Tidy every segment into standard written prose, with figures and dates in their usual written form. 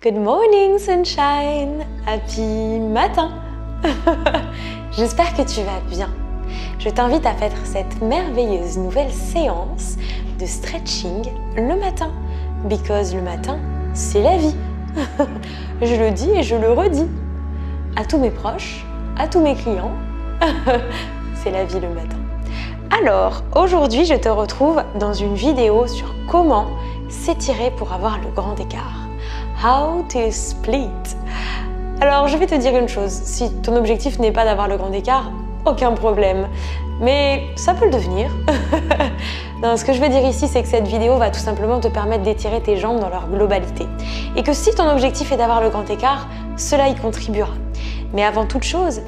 Good morning sunshine, happy matin. J'espère que tu vas bien. Je t'invite à faire cette merveilleuse nouvelle séance de stretching le matin. Because le matin, c'est la vie. Je le dis et je le redis. À tous mes proches, à tous mes clients, c'est la vie le matin. Alors, aujourd'hui, je te retrouve dans une vidéo sur comment s'étirer pour avoir le grand écart. How to split. Alors, je vais te dire une chose. Si ton objectif n'est pas d'avoir le grand écart, aucun problème. Mais ça peut le devenir. Non, ce que je veux dire ici, c'est que cette vidéo va tout simplement te permettre d'étirer tes jambes dans leur globalité. Et que si ton objectif est d'avoir le grand écart, cela y contribuera. Mais avant toute chose,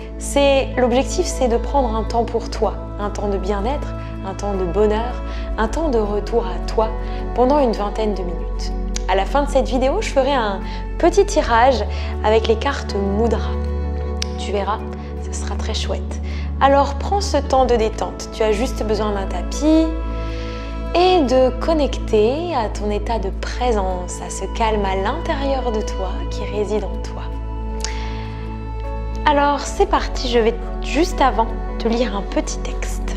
l'objectif, c'est de prendre un temps pour toi. Un temps de bien-être, un temps de bonheur, un temps de retour à toi pendant une vingtaine de minutes. À la fin de cette vidéo, je ferai un petit tirage avec les cartes Mudra. Tu verras, ce sera très chouette. Alors prends ce temps de détente. Tu as juste besoin d'un tapis et de connecter à ton état de présence, à ce calme à l'intérieur de toi qui réside en toi. Alors c'est parti, je vais juste avant te lire un petit texte.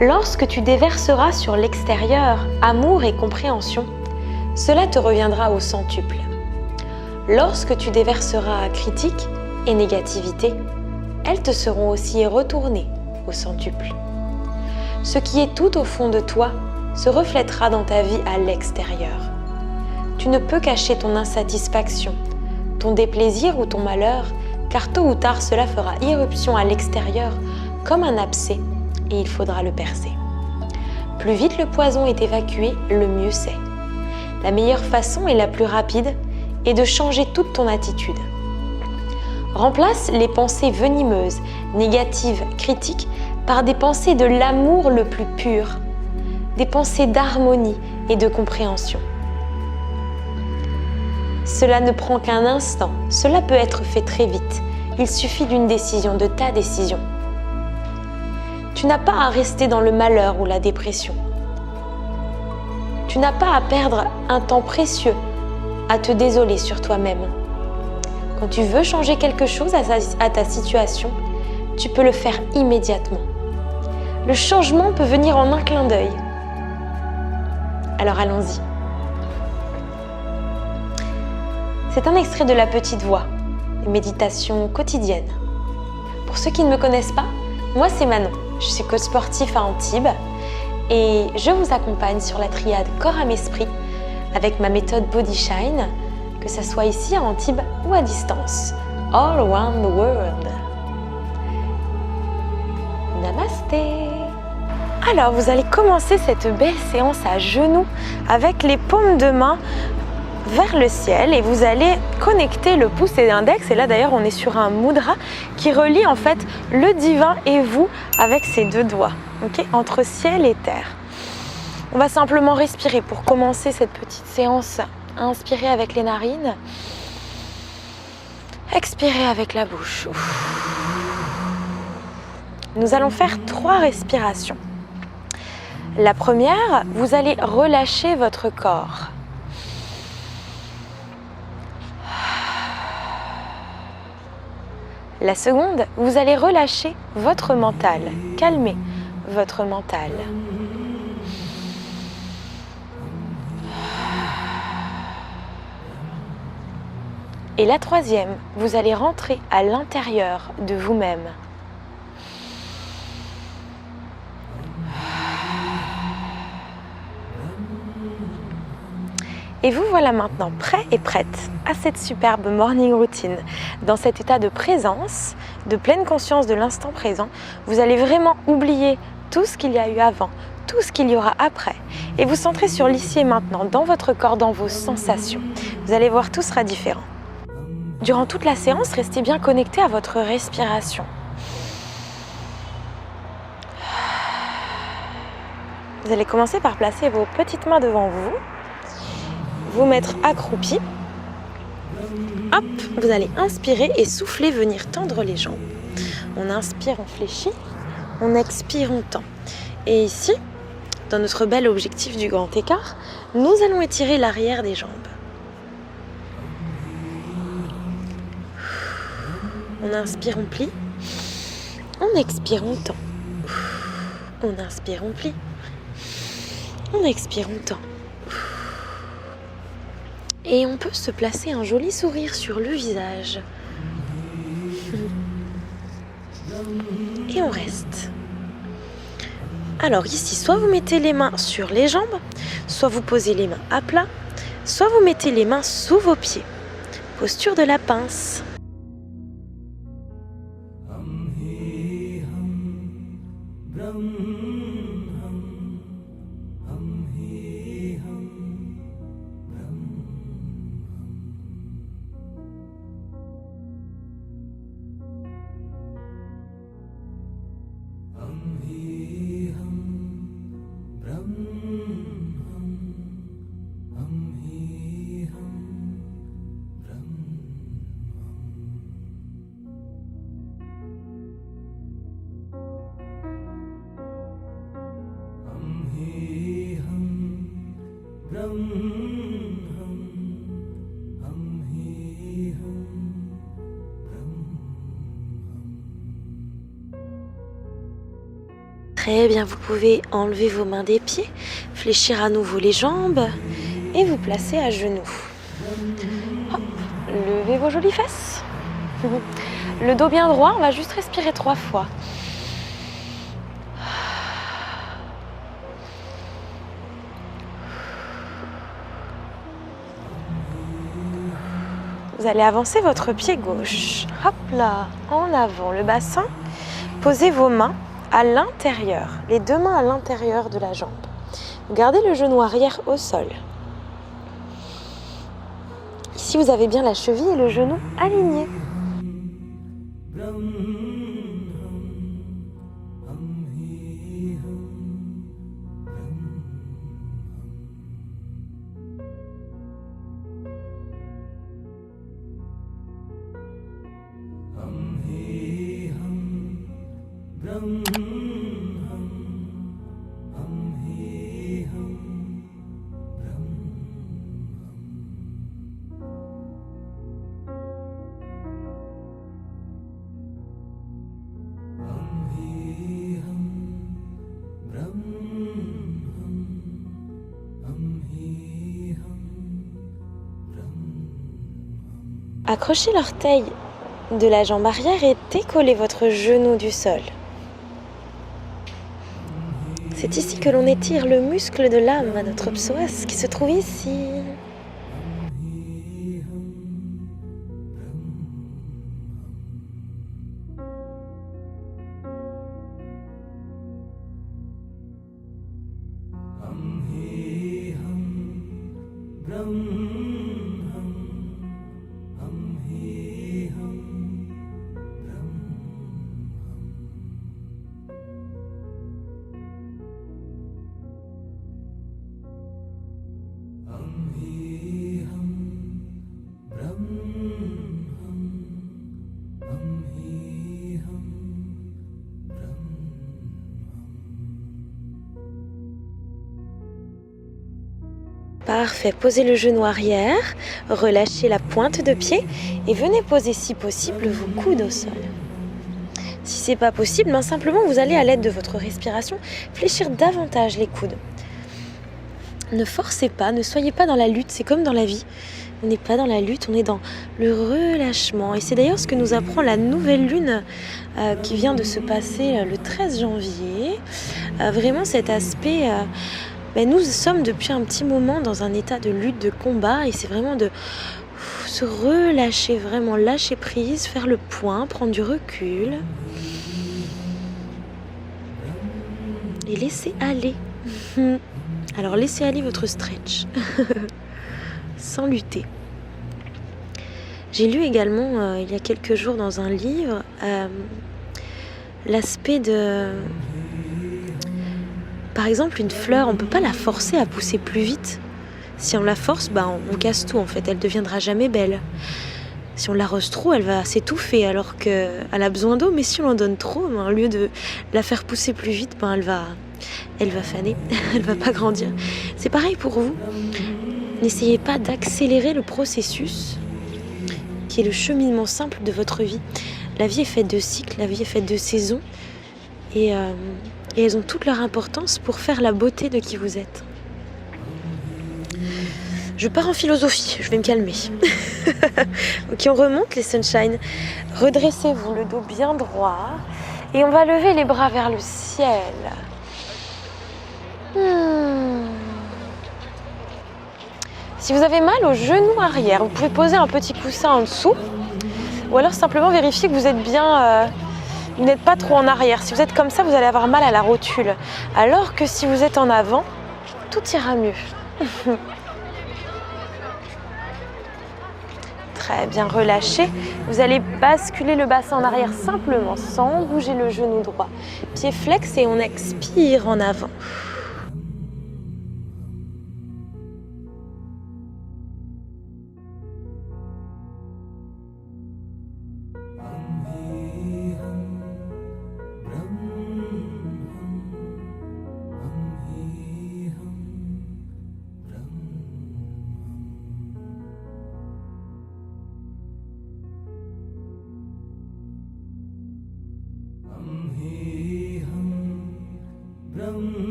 Lorsque tu déverseras sur l'extérieur amour et compréhension, cela te reviendra au centuple. Lorsque tu déverseras critique et négativité, elles te seront aussi retournées au centuple. Ce qui est tout au fond de toi se reflètera dans ta vie à l'extérieur. Tu ne peux cacher ton insatisfaction, ton déplaisir ou ton malheur, car tôt ou tard cela fera irruption à l'extérieur comme un abcès et il faudra le percer. Plus vite le poison est évacué, le mieux c'est. La meilleure façon et la plus rapide est de changer toute ton attitude. Remplace les pensées venimeuses, négatives, critiques par des pensées de l'amour le plus pur, des pensées d'harmonie et de compréhension. Cela ne prend qu'un instant, cela peut être fait très vite. Il suffit d'une décision, de ta décision. Tu n'as pas à rester dans le malheur ou la dépression. Tu n'as pas à perdre un temps précieux à te désoler sur toi-même. Quand tu veux changer quelque chose à ta situation, tu peux le faire immédiatement. Le changement peut venir en un clin d'œil. Alors allons-y. C'est un extrait de La Petite Voix, une méditation quotidienne. Pour ceux qui ne me connaissent pas, moi c'est Manon. Je suis coach sportif à Antibes et je vous accompagne sur la triade corps-âme-esprit avec ma méthode Body Shine, que ce soit ici à Antibes ou à distance, all around the world. Namasté. Alors, vous allez commencer cette belle séance à genoux avec les paumes de main vers le ciel et vous allez connecter le pouce et l'index. Et là d'ailleurs on est sur un mudra qui relie en fait le divin et vous avec ces deux doigts, okay, entre ciel et terre. On va simplement respirer pour commencer cette petite séance. Inspirez avec les narines, expirez avec la bouche. Nous allons faire 3 respirations. La première, vous allez relâcher votre corps. La seconde, vous allez relâcher votre mental, calmer votre mental. Et la troisième, vous allez rentrer à l'intérieur de vous-même. Et vous voilà maintenant prêt et prête à cette superbe morning routine. Dans cet état de présence, de pleine conscience de l'instant présent, vous allez vraiment oublier tout ce qu'il y a eu avant, tout ce qu'il y aura après. Et vous centrez sur l'ici et maintenant, dans votre corps, dans vos sensations. Vous allez voir, tout sera différent. Durant toute la séance, restez bien connecté à votre respiration. Vous allez commencer par placer vos petites mains devant vous. Vous mettre accroupi. Hop, vous allez inspirer et souffler, venir tendre les jambes. On inspire, on fléchit. On expire, on tend. Et ici, dans notre bel objectif du grand écart, nous allons étirer l'arrière des jambes. On inspire, on plie. On expire, on tend. On inspire, on plie. On expire, on tend. Et on peut se placer un joli sourire sur le visage. Et on reste. Alors ici, soit vous mettez les mains sur les jambes, soit vous posez les mains à plat, soit vous mettez les mains sous vos pieds. Posture de la pince. Très bien, vous pouvez enlever vos mains des pieds, fléchir à nouveau les jambes et vous placer à genoux. Hop, levez vos jolies fesses. Le dos bien droit, on va juste respirer 3 fois. Vous allez avancer votre pied gauche. Hop là, en avant le bassin. Posez vos mains à l'intérieur, les 2 mains à l'intérieur de la jambe. Vous gardez le genou arrière au sol. Ici, vous avez bien la cheville et le genou alignés. Accrochez l'orteil de la jambe arrière et décollez votre genou du sol. C'est ici que l'on étire le muscle de l'âme à notre psoas qui se trouve ici. Parfait, posez le genou arrière, relâchez la pointe de pied et venez poser si possible vos coudes au sol. Si c'est pas possible, simplement vous allez à l'aide de votre respiration fléchir davantage les coudes. Ne forcez pas, ne soyez pas dans la lutte, c'est comme dans la vie. On n'est pas dans la lutte, on est dans le relâchement. Et c'est d'ailleurs ce que nous apprend la nouvelle lune qui vient de se passer le 13 janvier. Vraiment cet aspect... nous sommes depuis un petit moment dans un état de lutte, de combat, et c'est vraiment de se relâcher, vraiment lâcher prise, faire le point, prendre du recul et laisser aller. Alors laissez aller votre stretch sans lutter. J'ai lu également il y a quelques jours dans un livre l'aspect de... Par exemple, une fleur, on ne peut pas la forcer à pousser plus vite. Si on la force, on casse tout en fait, elle ne deviendra jamais belle. Si on l'arrose trop, elle va s'étouffer alors qu'elle a besoin d'eau. Mais si on en donne trop, au lieu de la faire pousser plus vite, elle va faner, elle ne va pas grandir. C'est pareil pour vous. N'essayez pas d'accélérer le processus qui est le cheminement simple de votre vie. La vie est faite de cycles, la vie est faite de saisons. Et elles ont toute leur importance pour faire la beauté de qui vous êtes. Je pars en philosophie, je vais me calmer. Ok, on remonte les sunshine. Redressez-vous, le dos bien droit. Et on va lever les bras vers le ciel. Si vous avez mal au genou arrière, vous pouvez poser un petit coussin en dessous. Ou alors simplement vérifier que vous êtes bien... vous n'êtes pas trop en arrière. Si vous êtes comme ça, vous allez avoir mal à la rotule. Alors que si vous êtes en avant, tout ira mieux. Très bien, relâchez. Vous allez basculer le bassin en arrière simplement, sans bouger le genou droit. Pied flex et on expire en avant.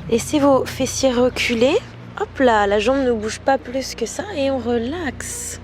Laissez vos fessiers reculer. Hop là, la jambe ne bouge pas plus que ça et on relaxe.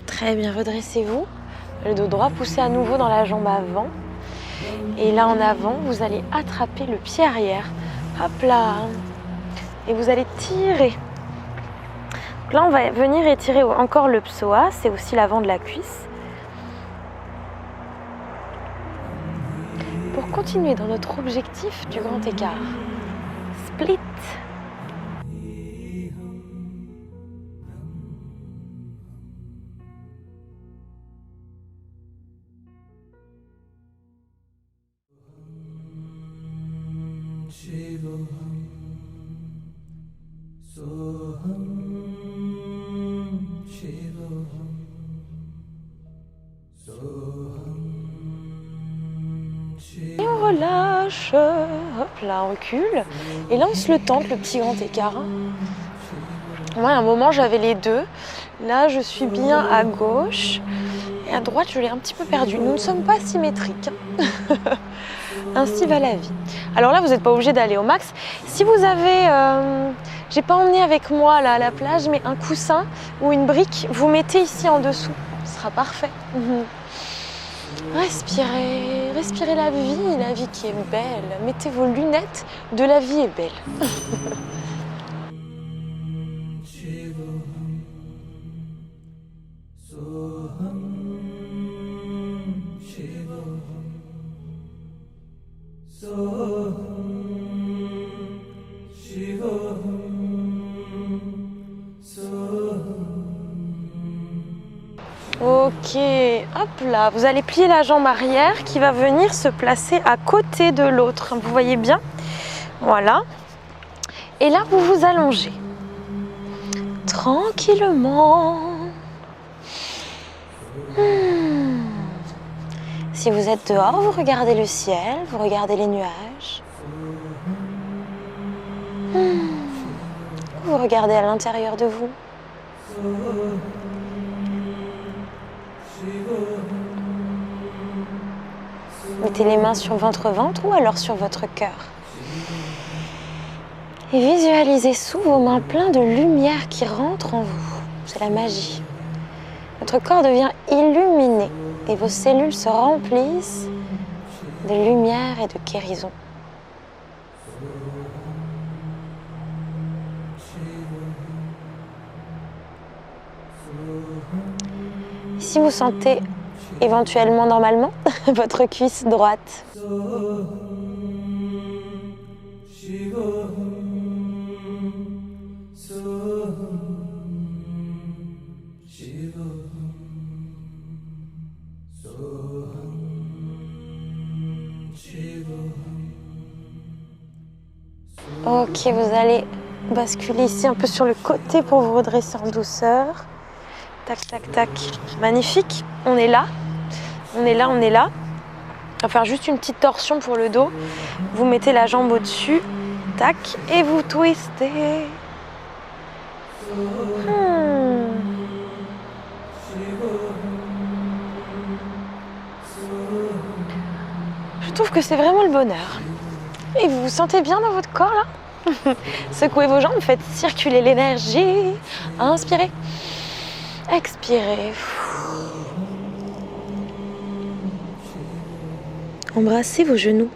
Très bien, redressez-vous. Le dos droit, poussez à nouveau dans la jambe avant. Et là en avant, vous allez attraper le pied arrière. Hop là. Et vous allez tirer. Donc là, on va venir étirer encore le psoas. C'est aussi l'avant de la cuisse. Pour continuer dans notre objectif du grand écart. Split. Et on relâche, hop là, on recule. Et là, on se le tente, le petit grand écart. Moi, à un moment, j'avais les deux. Là, je suis bien à gauche. Et à droite, je l'ai un petit peu perdu. Nous ne sommes pas symétriques. Ainsi va la vie. Alors là, vous n'êtes pas obligé d'aller au max. Si vous avez... j'ai pas emmené avec moi là, à la plage, mais un coussin ou une brique, vous mettez ici en dessous. Ce sera parfait. Respirez, respirez la vie qui est belle. Mettez vos lunettes de la vie est belle. Ok, hop là, vous allez plier la jambe arrière qui va venir se placer à côté de l'autre. Vous voyez bien? Voilà. Et là, vous vous allongez. Tranquillement. Si vous êtes dehors, vous regardez le ciel, vous regardez les nuages. Vous regardez à l'intérieur de vous. Mettez les mains sur votre ventre ou alors sur votre cœur. Et visualisez sous vos mains plein de lumière qui rentre en vous. C'est la magie. Votre corps devient illuminé et vos cellules se remplissent de lumière et de guérison. Si vous sentez éventuellement normalement votre cuisse droite, Ok, vous allez basculer ici un peu sur le côté pour vous redresser en douceur. Tac, tac, tac. Magnifique. On est là. On est là, on est là. On va faire juste une petite torsion pour le dos. Vous mettez la jambe au-dessus. Tac. Et vous twistez. Je trouve que c'est vraiment le bonheur. Et vous vous sentez bien dans votre corps là? Secouez vos jambes, faites circuler l'énergie. Inspirez. Expirez. Embrassez vos genoux.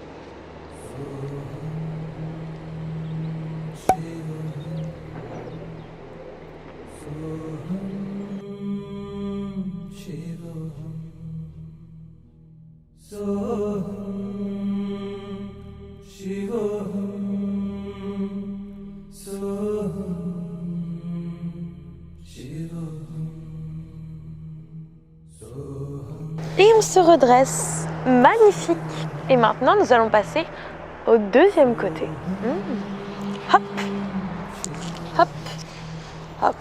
Et on se redresse. Magnifique. Et maintenant, nous allons passer au deuxième côté. Hop, hop, hop.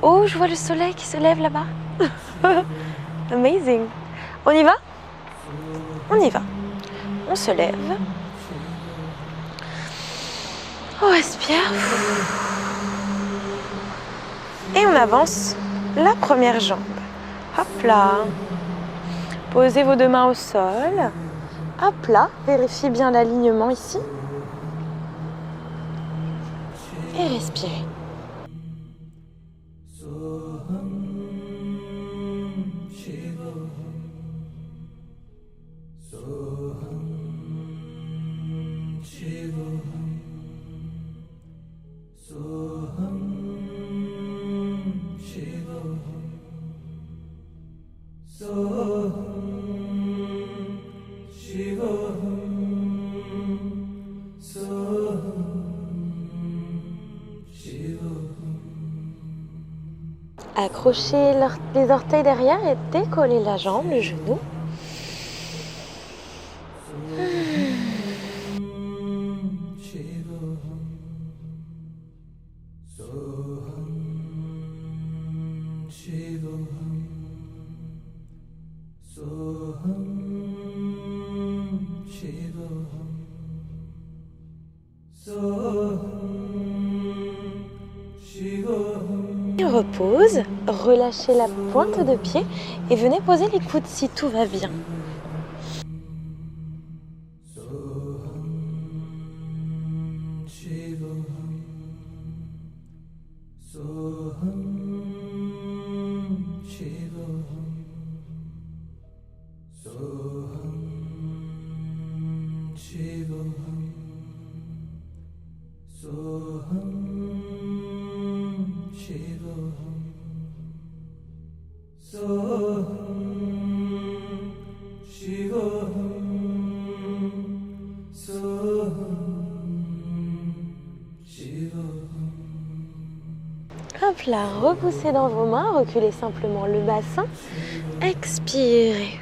Oh, je vois le soleil qui se lève là-bas. Amazing. On y va? On y va. On se lève. On respire. Et on avance la première jambe. Hop là. Posez vos deux mains au sol. Hop là. Vérifiez bien l'alignement ici. Et respirez. Accrochez les orteils derrière et décollez la jambe, le genou. Et on repose, relâchez la pointe de pied et venez poser les coudes si tout va bien. Hop là, repoussez dans vos mains, reculez simplement le bassin, expirez.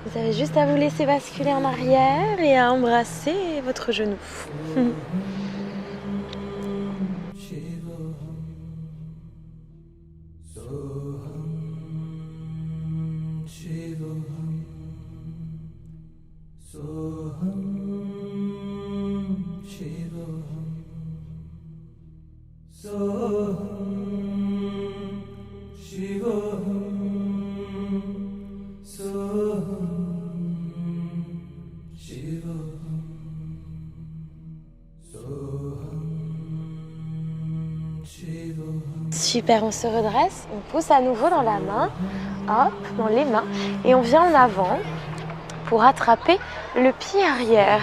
Vous avez juste à vous laisser basculer en arrière et à embrasser votre genou. Super, on se redresse, on pousse à nouveau dans la main, hop, dans les mains, et on vient en avant, pour attraper le pied arrière.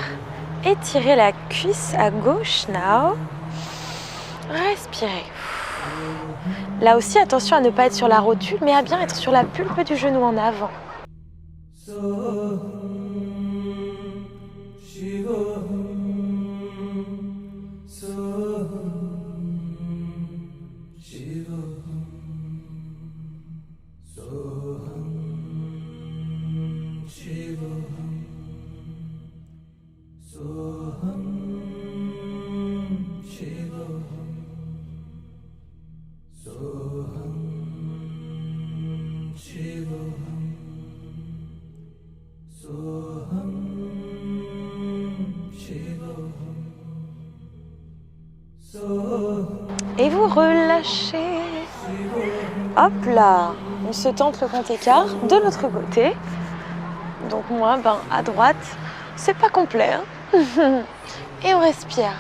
Étirez la cuisse à gauche, now. Respirez. Là aussi, attention à ne pas être sur la rotule, mais à bien être sur la pulpe du genou en avant. Et vous relâchez. Hop là, on se tente le grand écart de l'autre côté. Donc moi, à droite, c'est pas complet. Hein. Et on respire.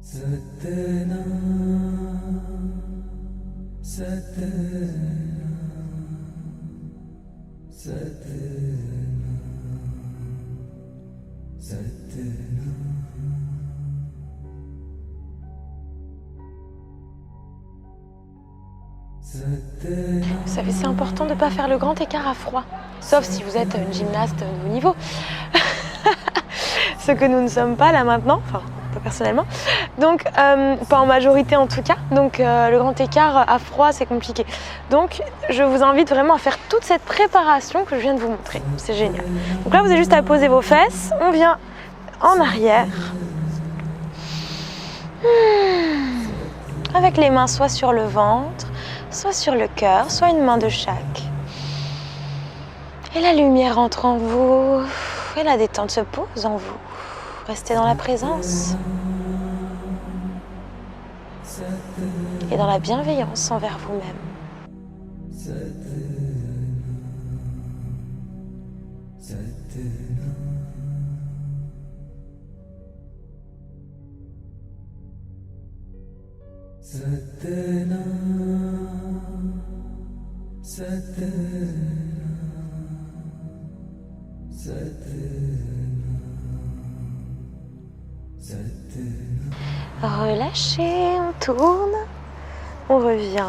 Satana, Satana, Satana, Satana. Vous savez, c'est important de ne pas faire le grand écart à froid, sauf si vous êtes une gymnaste de haut niveau. Ce que nous ne sommes pas là maintenant, enfin pas personnellement, donc pas en majorité en tout cas, donc le grand écart à froid c'est compliqué. Donc je vous invite vraiment à faire toute cette préparation que je viens de vous montrer, c'est génial. Donc là vous avez juste à poser vos fesses, on vient en arrière, avec les mains soit sur le ventre, soit sur le cœur, soit une main de chaque. Et la lumière entre en vous, et la détente se pose en vous. Restez dans la présence et dans la bienveillance envers vous-même. Satana, Satana, Relâchez, on tourne, on revient.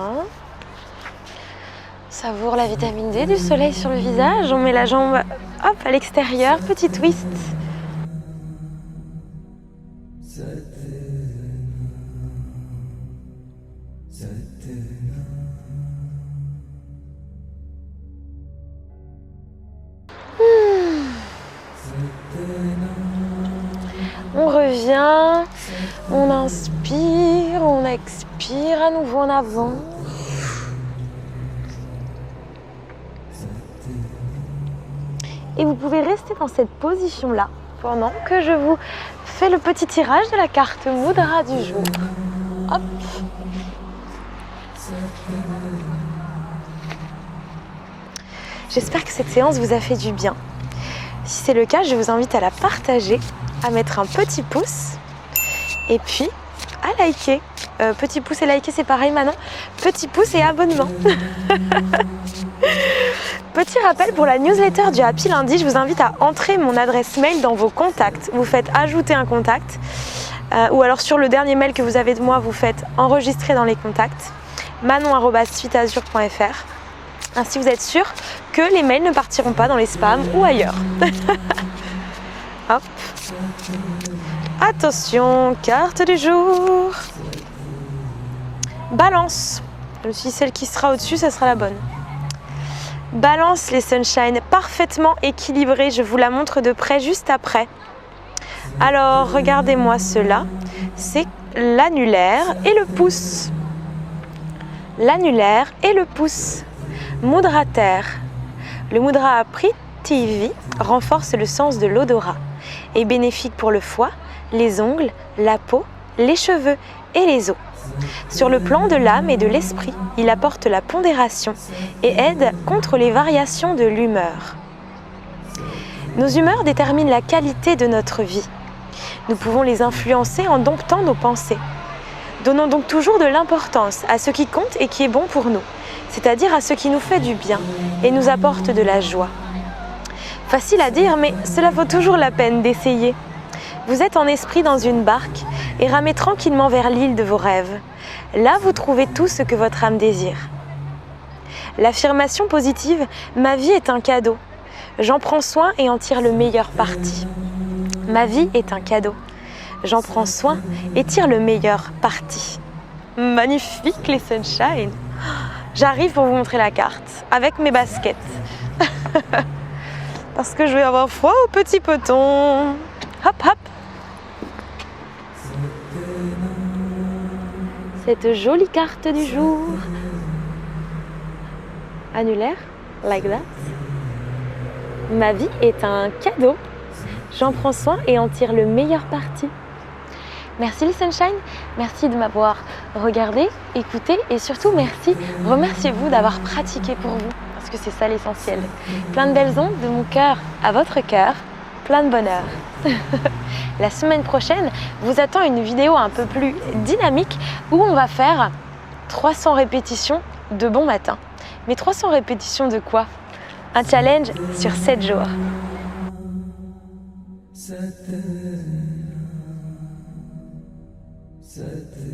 Savoure la vitamine D du soleil sur le visage. On met la jambe hop à l'extérieur, petit twist. On revient, on inspire, on expire à nouveau en avant. Et vous pouvez rester dans cette position-là pendant que je vous fais le petit tirage de la carte Mudra du jour. Hop. J'espère que cette séance vous a fait du bien. Si c'est le cas, je vous invite à la partager, à mettre un petit pouce et puis à liker. Petit pouce et liker, c'est pareil Manon. Petit pouce et abonnement. Petit rappel pour la newsletter du Happy Lundi, je vous invite à entrer mon adresse mail dans vos contacts. Vous faites ajouter un contact ou alors sur le dernier mail que vous avez de moi, vous faites enregistrer dans les contacts manon@suiteazur.fr. Ainsi vous êtes sûr que les mails ne partiront pas dans les spams ou ailleurs. Hop. Attention, carte du jour. Balance. Je me suis dit, celle qui sera au-dessus, ça sera la bonne. Balance les sunshine, parfaitement équilibrés. Je vous la montre de près juste après. Alors, regardez-moi cela. C'est l'annulaire et le pouce. L'annulaire et le pouce. Mudra terre. Le mudra Prithivi renforce le sens de l'odorat. Est bénéfique pour le foie, les ongles, la peau, les cheveux et les os. Sur le plan de l'âme et de l'esprit, il apporte la pondération et aide contre les variations de l'humeur. Nos humeurs déterminent la qualité de notre vie. Nous pouvons les influencer en domptant nos pensées. Donnons donc toujours de l'importance à ce qui compte et qui est bon pour nous, c'est-à-dire à ce qui nous fait du bien et nous apporte de la joie. Facile à dire, mais cela vaut toujours la peine d'essayer. Vous êtes en esprit dans une barque et ramez tranquillement vers l'île de vos rêves. Là, vous trouvez tout ce que votre âme désire. L'affirmation positive « Ma vie est un cadeau ». J'en prends soin et en tire le meilleur parti. Ma vie est un cadeau. J'en prends soin et tire le meilleur parti. Magnifique les sunshine. J'arrive pour vous montrer la carte avec mes baskets. Parce que je vais avoir froid au petit poton. Hop hop. Cette jolie carte du jour. Annulaire, like that. Ma vie est un cadeau. J'en prends soin et en tire le meilleur parti. Merci les sunshine, merci de m'avoir regardé, écouté et surtout remerciez-vous d'avoir pratiqué pour vous parce que c'est ça l'essentiel. Plein de belles ondes de mon cœur à votre cœur, plein de bonheur. La semaine prochaine vous attend une vidéo un peu plus dynamique où on va faire 300 répétitions de bon matin. Mais 300 répétitions de quoi? Un challenge sur 7 jours. Satena, Satena,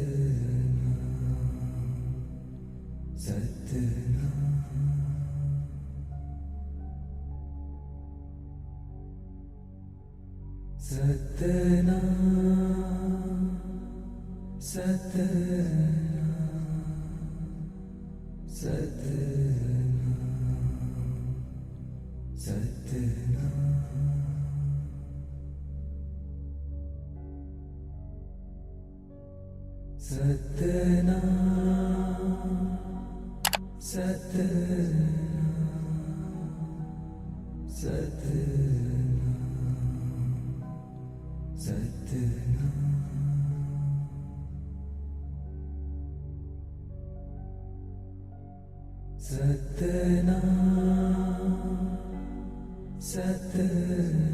Satena, Satena, Satena, Satena, Satena, Satena, Satena, Satena.